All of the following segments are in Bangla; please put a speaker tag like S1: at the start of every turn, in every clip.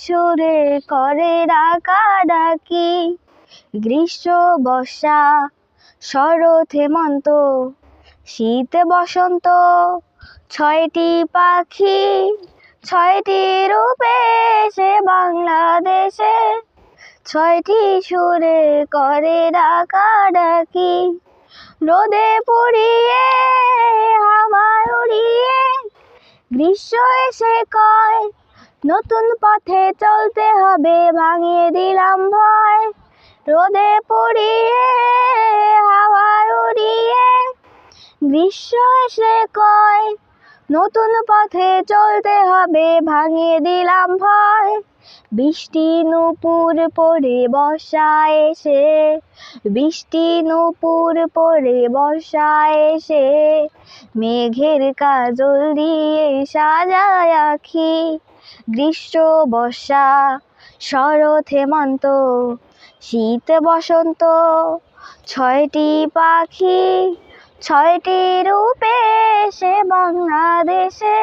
S1: সুরে করে ডাকাডাকি। গ্রীষ্ম বর্ষা শরৎ হেমন্ত শীত বসন্ত, ছয়টি পাখি ছয়টি রূপে এসে বাংলাদেশে, ছয়টি সুরে করে ডাকাডাকি। রোদে পুড়িয়ে হাওয়ায় উড়িয়ে গ্রীষ্ম এসে কয়, নতুন পথে চলতে হবে, ভাঙিয়ে দিলাম ভয়। রোদে পুড়িয়ে হাওয়ায় উড়িয়ে গ্রীষ্ম এসে কয়, নতুন পথে চলতে হবে, ভাঙিয়ে দিলাম ভয়। বৃষ্টি নূপুর পড়ে বর্ষা এসে, বৃষ্টি নূপুর পড়ে বর্ষা এসে, মেঘের কাজল দিয়ে সাজায় আঁখি। গ্রীষ্ম বর্ষা শরৎ হেমন্ত শীত বসন্ত, ছয়টি পাখি ছয়টি রূপে এসে বাংলাদেশে,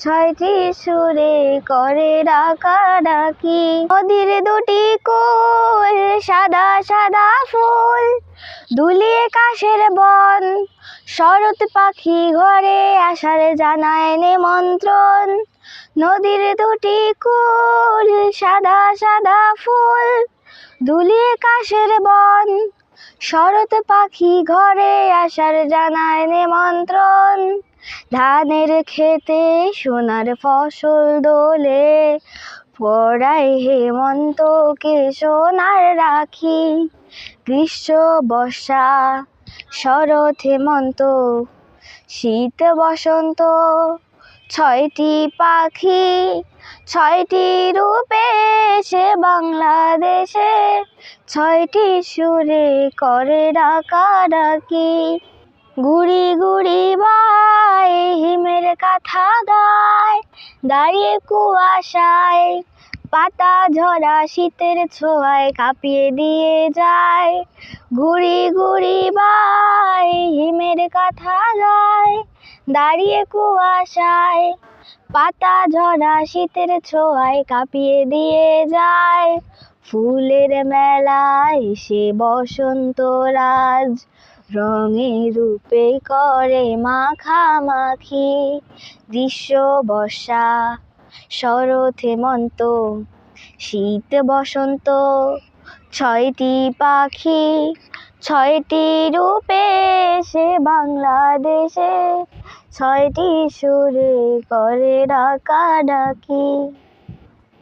S1: ছয়টি সুরে করে ডাকাডাকি। নদীর দুটি কূল সাদা সাদা ফুল, দুলিয়ে কাশের বন, শরৎ পাখি ঘরে আসার জানায় নিমন্ত্রণ। নদীর দুটি কূল সাদা সাদা ফুল, দুলিয়ে কাশের বন, শরৎ পাখি ঘরে আসার জানায় নিমন্ত্রণ। ধানের খেতে সোনার ফসল দোলে, পরায় হেমন্তকে সোনার রাখি। গ্রীষ্ম বর্ষা শরৎ হেমন্ত শীত বসন্ত, ছয়টি পাখি ছয়টি রূপে এসে বাংলাদেশে, ছয়টি সুরে করে ডাকাডাকি। গুড়ি গুড়ি বাই হিমের কাঁথা গায়, দাঁড়িয়ে কুয়াশায় পাতা ঝরা শীতের ছোঁয়ায় কাঁপিয়ে দিয়ে যায়। গুড়ি গুড়ি বাই হিমের কাঁথা গায়, দাঁড়িয়ে কুয়াশায় পাতা ঝরা শীতের ছোঁয়ায় কাঁপিয়ে দিয়ে যায়। ফুলের মেলায় সে বসন্ত রাজ, রঙে রূপে করে মাখামাখি। গ্রীষ্ম বর্ষা শরৎ হেমন্ত শীত বসন্ত, ছয়টি পাখি ছয়টি রূপে এসে বাংলাদেশে, ছয়টি সুরে করে ডাকাডাকি।